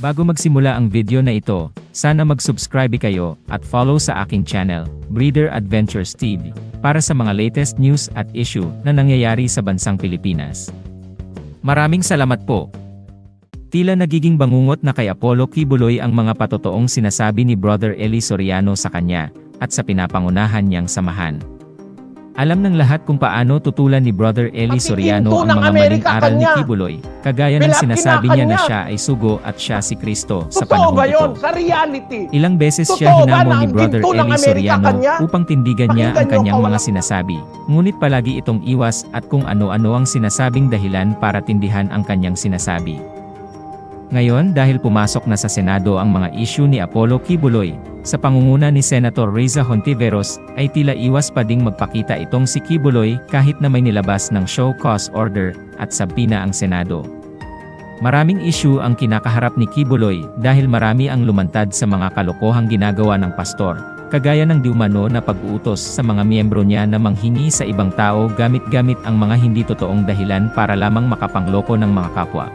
Bago magsimula ang video na ito, sana mag-subscribe kayo at follow sa aking channel, Breeder Adventures TV, para sa mga latest news at issue na nangyayari sa bansang Pilipinas. Maraming salamat po. Tila nagiging bangungot na kay Apollo Quiboloy ang mga patotoong sinasabi ni Brother Eli Soriano sa kanya, at sa pinapangunahan niyang samahan. Alam ng lahat kung paano tutulan ni Brother Eli Soriano ang mga maling aral ni Quiboloy, kagaya ng sinasabi niya na siya ay sugo at siya si Kristo sa panahon ito. Sa reality. Ilang beses siya hinamon ni Brother Eli Soriano upang tindigan niya ang kanyang mga sinasabi, ngunit palagi itong iwas at kung ano-ano ang sinasabing dahilan para tindihan ang kanyang sinasabi. Ngayon dahil pumasok na sa Senado ang mga issue ni Apollo Quiboloy, sa pangunguna ni Senator Reza Hontiveros, ay tila iwas pa ding magpakita itong si Quiboloy kahit na may nilabas ng show cause order at sabina ang Senado. Maraming issue ang kinakaharap ni Quiboloy dahil marami ang lumantad sa mga kalokohang ginagawa ng pastor, kagaya ng diumano na pag-uutos sa mga miyembro niya na manghingi sa ibang tao gamit-gamit ang mga hindi totoong dahilan para lamang makapangloko ng mga kapwa.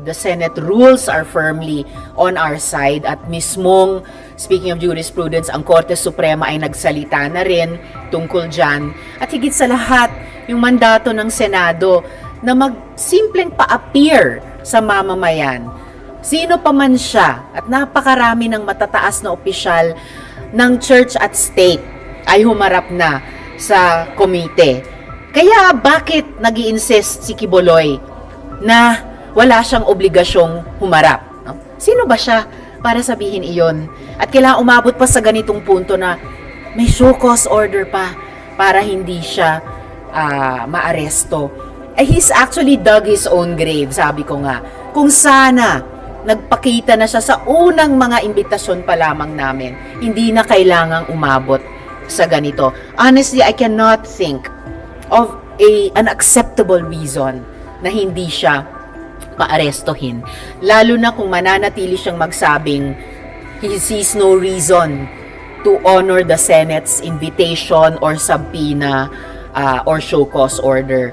The Senate rules are firmly on our side at mismong, speaking of jurisprudence, ang Korte Suprema ay nagsalita na rin tungkol dyan. At higit sa lahat, yung mandato ng Senado na magsimpleng pa-appear sa mamamayan. Sino pa man siya at napakarami ng matataas na opisyal ng church at state ay humarap na sa komite. Kaya bakit nag-i-insist si Quiboloy na wala siyang obligasyong humarap? No? Sino ba siya para sabihin iyon? At kailangan umabot pa sa ganitong punto na may show cause order pa para hindi siya maaresto. He's actually dug his own grave, sabi ko nga. Kung sana nagpakita na siya sa unang mga imbitasyon pa lamang namin, hindi na kailangang umabot sa ganito. Honestly, I cannot think of an acceptable reason na hindi siya paarestohin. Lalo na kung mananatili siyang magsabing he sees no reason to honor the Senate's invitation or subpoena or show cause order.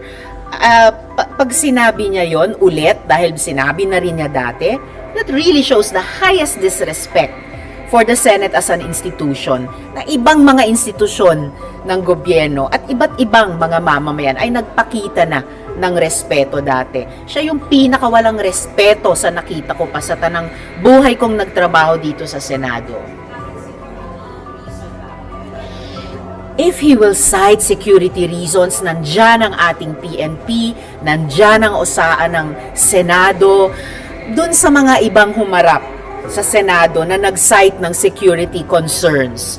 Pag sinabi niya yon ulit, dahil sinabi na rin niya dati, that really shows the highest disrespect for the Senate as an institution, na ibang mga institusyon ng gobyerno at iba't ibang mga mamamayan ay nagpakita na ng respeto dati. Siya yung pinakawalang respeto sa nakita ko pa sa tanang buhay kong nagtrabaho dito sa Senado. If he will cite security reasons, nandyan ang ating PNP, nandyan ang osaan ng Senado, dun sa mga ibang humarap sa Senado na nag-cite ng security concerns.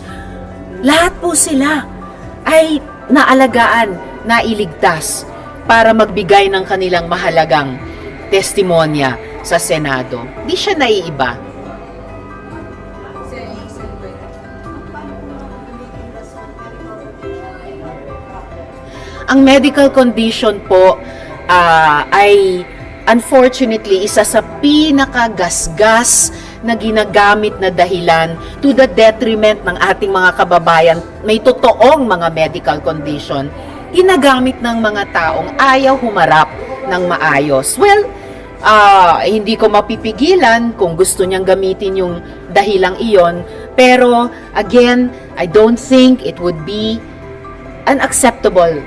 Lahat po sila ay naalagaan, nailigtas para magbigay ng kanilang mahalagang testimonya sa Senado. Di siya naiiba. Ang medical condition po ay unfortunately isa sa pinakagasgas na ginagamit na dahilan to the detriment ng ating mga kababayan. May totoong mga medical condition ginagamit ng mga taong ayaw humarap ng maayos. Well, hindi ko mapipigilan kung gusto niyang gamitin yung dahilang iyon, pero again, I don't think it would be an acceptable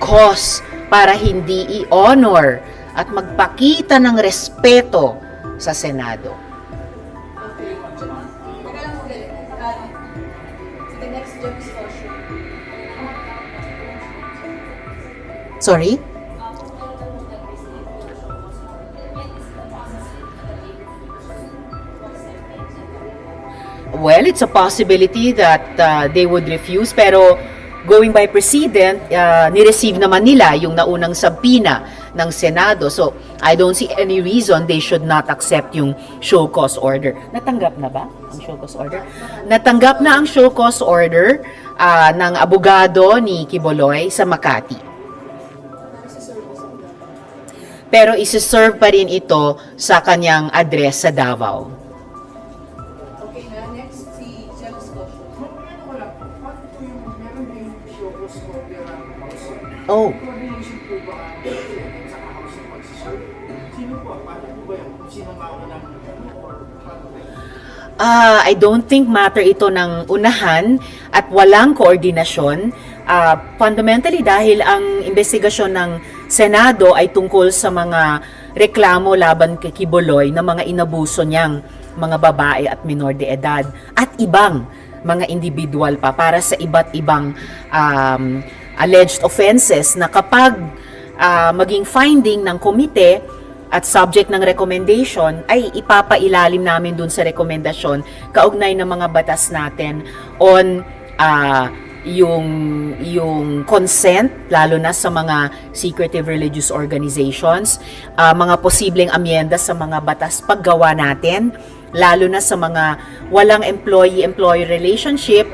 cause para hindi i-honor at magpakita ng respeto sa Senado. Sorry? Well, it's a possibility that they would refuse, pero going by precedent, ni-receive naman nila yung naunang subpoena ng Senado. So, I don't see any reason they should not accept yung show cause order. Natanggap na ba ang show cause order? Natanggap na ang show cause order ng abogado ni Quiboloy sa Makati. Pero isi-serve pa rin ito sa kanyang address sa Davao. Okay na, next si Jeff's question. Oh. Coordination po ba sa House of Pag-serve? Sino po? Paano po ba yung I don't think matter ito ng unahan at walang koordinasyon. Fundamentally dahil ang investigasyon ng Senado ay tungkol sa mga reklamo laban kay Quiboloy na mga inabuso niyang mga babae at minor de edad at ibang mga individual pa para sa iba't ibang alleged offenses na kapag maging finding ng komite at subject ng recommendation ay ipapailalim namin dun sa rekomendasyon kaugnay ng mga batas natin on yung consent lalo na sa mga secretive religious organizations, mga posibleng amyenda sa mga batas paggawa natin lalo na sa mga walang employee-employee relationship,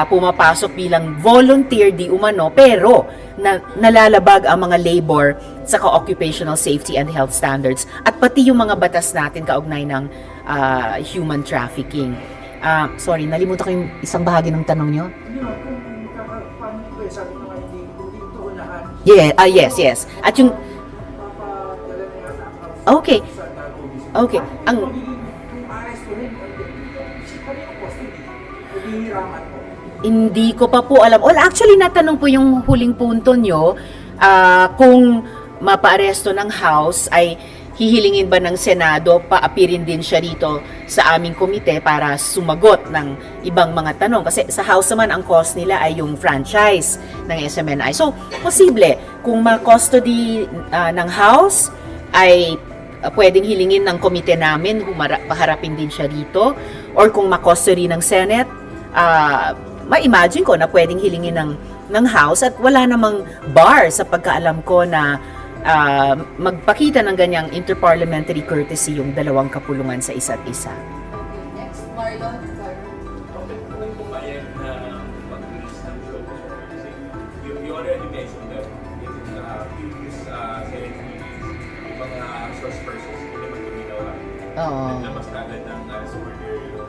pumapasok bilang volunteer di umano pero nalalabag ang mga labor sa occupational safety and health standards at pati yung mga batas natin kaugnay ng human trafficking. Sorry, nalimutan ko yung isang bahagi ng tanong nyo. Yeah, yes. At yung Okay. Ang hindi ko pa po alam. Well, actually, natanong po yung huling punto nyo kung mapaaresto ng House ay hihilingin ba ng Senado, paapirin din siya dito sa aming komite para sumagot ng ibang mga tanong. Kasi sa House naman, ang cause nila ay yung franchise ng SMNI. So, posible, kung ma-custody ng House, ay pwedeng hilingin ng komite namin, paharapin din siya dito. Or kung ma-custody ng Senate, ma-imagine ko na pwedeng hilingin ng House at wala namang bar sa pagkaalam ko na magpakita ng ganyang interparliamentary courtesy yung dalawang kapulungan sa isa't isa. Okay, next, Marlon. Kung pumayag na mag-release ng show, kasi you already mentioned that in previous Senate meetings, yung mga source persons, hindi naman yung ginawa. Oo. Naglamas na agad ng superior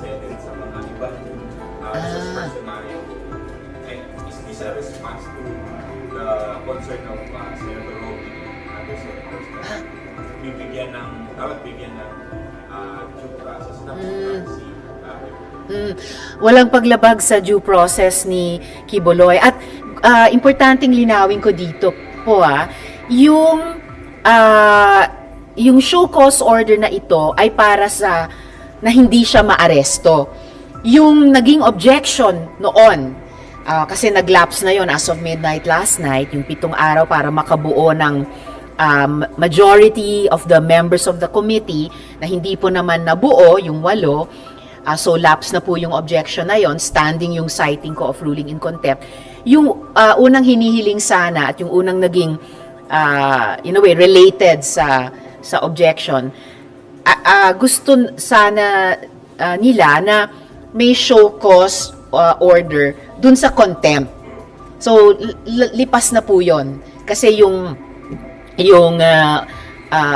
Senate sa mga ibang source person na yun. And is this a response to the concern of Senator Robby and other senators na bigyan ng due process na si Walang paglabag sa due process ni Quiboloy. At importanteng linawin ko dito po yung show cause order na ito ay para sa na hindi siya maaresto. Yung naging objection noon, kasi nag-lapse na yon as of midnight last night, yung 7 araw para makabuo ng majority of the members of the committee na hindi po naman nabuo, yung 8, so lapse na po yung objection na yon, standing yung citing ko of ruling in contempt. Yung unang hinihiling sana at yung unang naging in a way related sa objection, gusto sana nila na may show cause order dun sa contempt. So lipas na po yon kasi yung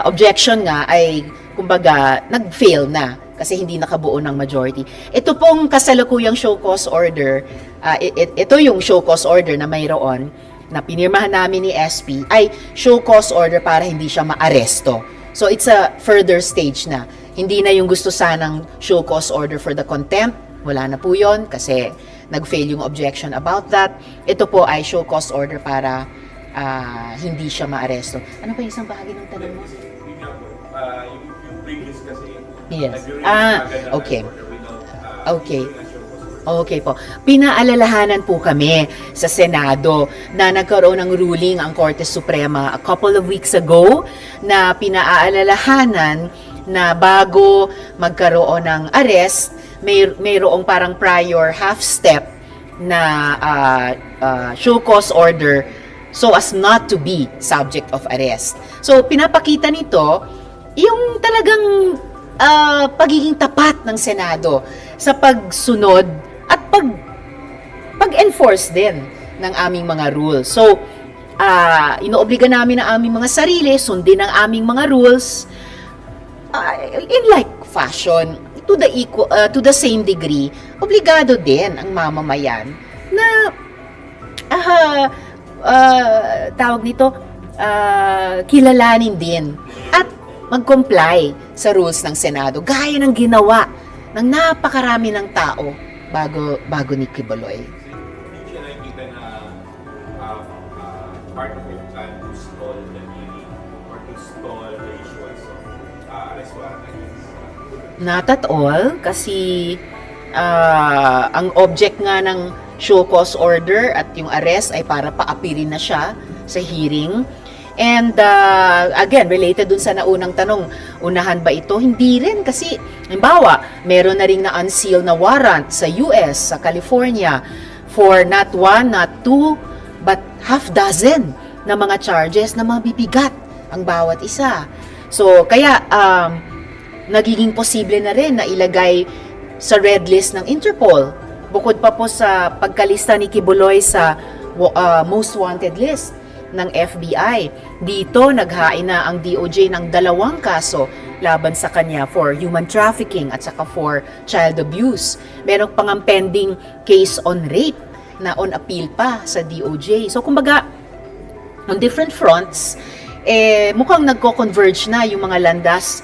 objection nga ay kumbaga nag-fail na kasi hindi nakabuo ng majority. Ito pong kasalukuyang show cause order, ito yung show cause order na mayroon na pinirmahan namin ni SP ay show cause order para hindi siya maaresto. So it's a further stage na. Hindi na yung gusto sanang show cause order for the contempt, wala na po yon kasi nag-fail yung objection about that. Ito po ay show cause order para hindi siya maaresto. Ano pa yung isang bahagi ng tanong mo? Yung previous kasi, Yes. Okay. Okay. Okay po. Pinaalalahanan po kami sa Senado na nagkaroon ng ruling ang Korte Suprema a couple of weeks ago na pinaalalahanan na bago magkaroon ng arrest, mayroong parang prior half step na show cause order so as not to be subject of arrest. So pinapakita nito yung talagang pagiging tapat ng Senado sa pagsunod at pag-enforce din ng aming mga rules. So, inoobliga namin ang aming mga sarili, sundin ang aming mga rules in like fashion, to the same degree. Obligado din ang mamamayan na tawag nito, kilalanin din at mag-comply sa rules ng Senado, gaya ng ginawa ng napakarami ng tao bago ni Quiboloy. Hindi siya nakikita na part of your plan to stall the hearing or to stall the issuance of arrest warrant against. Not at all, kasi ang object nga ng show cause order at yung arrest ay para paapirin na siya sa hearing. And again, related dun sa naunang tanong, unahan ba ito? Hindi rin kasi, halimbawa, meron na rin na unsealed na warrant sa US, sa California, for not one, not two, but half dozen na mga charges na mabibigat ang bawat isa. So, kaya nagiging posible na rin na ilagay sa red list ng Interpol. Bukod pa po sa pagkalista ni Quiboloy sa most wanted list ng FBI. Dito, naghain na ang DOJ ng 2 kaso laban sa kanya for human trafficking at saka for child abuse. Meron pang ang pending case on rape na on appeal pa sa DOJ. So, kumbaga, on different fronts, mukhang nagko-converge na yung mga landas,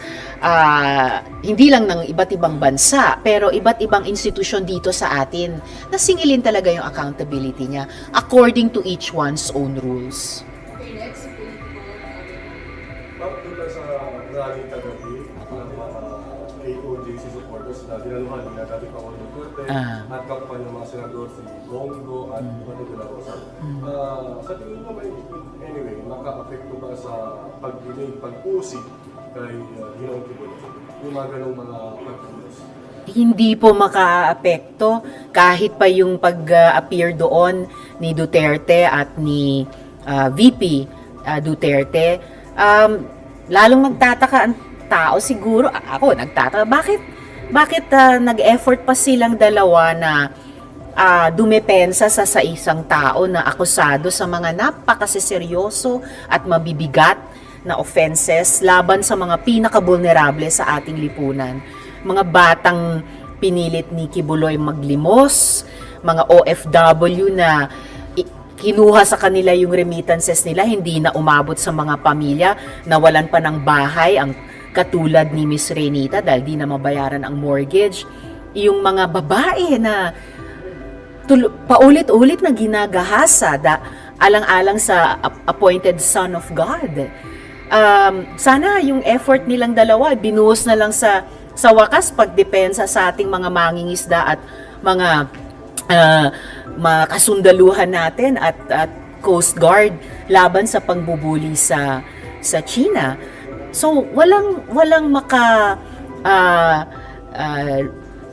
hindi lang ng iba't ibang bansa, pero iba't ibang institusyon dito sa atin na singilin talaga yung accountability niya according to each one's own rules. Okay, next, Ma'am, dito sa rally kagabi ng mga KOJC supporters na dinaluhan nila dati pa ako ng Duterte at kapapan ng mga senador si Bongo at Ivan de la Rosa. Sa tingin mo ba, anyway, maka-apekto ba sa pag-usig kay Ginoong Quiboloy? Yung mga ganong mga pag-ulos? Hindi po makaapekto kahit pa yung pag-appear doon ni Duterte at ni VP Duterte. Lalong nagtataka ang tao siguro, ako nagtataka, bakit nag-effort pa silang dalawa na dumepensa sa isang tao na akusado sa mga napakaseryoso at mabibigat na offenses laban sa mga pinaka-vulnerable sa ating lipunan. Mga batang pinilit ni Quiboloy maglimos, mga OFW na kinuha sa kanila yung remittances nila, hindi na umabot sa mga pamilya, nawalan pa ng bahay, ang katulad ni Miss Renita dahil di na mabayaran ang mortgage. Yung mga babae na paulit-ulit na ginagahasa, alang-alang sa appointed son of God. Sana yung effort nilang dalawa, binuhos na lang sa wakas pagdepensa sa ating mga mangingisda at mga kasundaluhan natin at Coast Guard laban sa pangbubuli sa China. So walang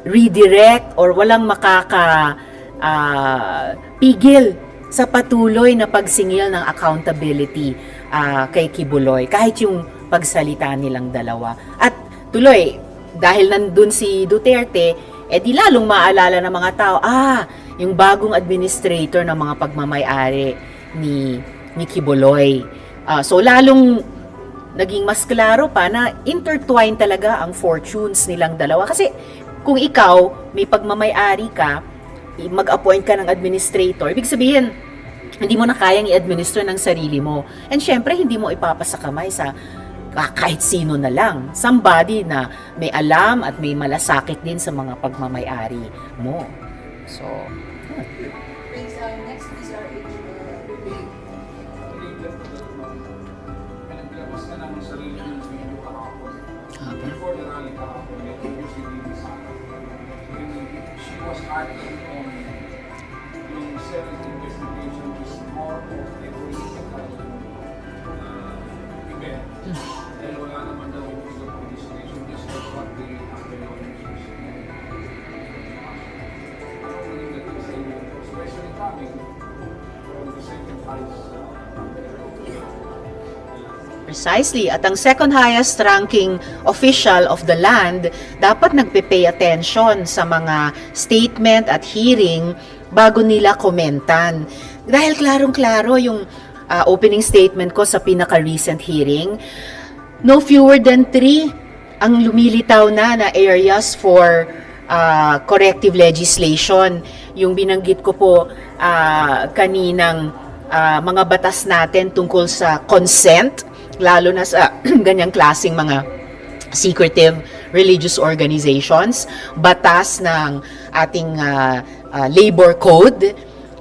redirect or walang pigil sa patuloy na pagsingil ng accountability kay Quiboloy, kahit yung pagsalita nilang dalawa. At tuloy, dahil nandun si Duterte, di lalong maalala ng mga tao, yung bagong administrator ng mga pagmamay-ari ni Quiboloy. So lalong naging mas klaro pa na intertwine talaga ang fortunes nilang dalawa. Kasi kung ikaw, may pagmamay-ari ka, mag-appoint ka ng administrator, ibig sabihin, hindi mo na kayang i-administer ng sarili mo. And syempre, hindi mo ipapasa kamay sa kahit sino na lang. Somebody na may alam at may malasakit din sa mga pagmamay-ari mo. So, Next, is our Pinaglabas ka ng sarili ng video kahapon. Before the rally kahapon, she was acting on yung Senate investigation is more of a political event. Dahil wala naman daw yung police station, just like what the underlying ano naging dating sa inyo, especially coming from the second highest precisely. At ang second highest ranking official of the land, dapat nagpe-pay attention sa mga statement at hearing bago nila komentan. Dahil klarong-klaro yung opening statement ko sa pinaka-recent hearing, no fewer than 3 ang lumilitaw na areas for corrective legislation. Yung binanggit ko po kaninang mga batas natin tungkol sa consent lalo na sa ganyang klaseng mga secretive religious organizations, batas ng ating labor code,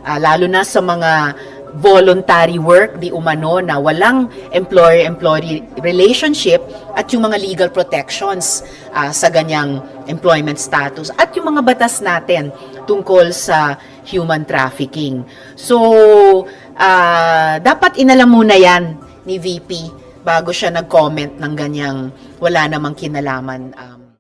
lalo na sa mga voluntary work di umano na walang employer-employee relationship at yung mga legal protections sa ganyang employment status at yung mga batas natin tungkol sa human trafficking. So, dapat inalam muna yan ni VP bago siya nag-comment ng ganyang wala namang kinalaman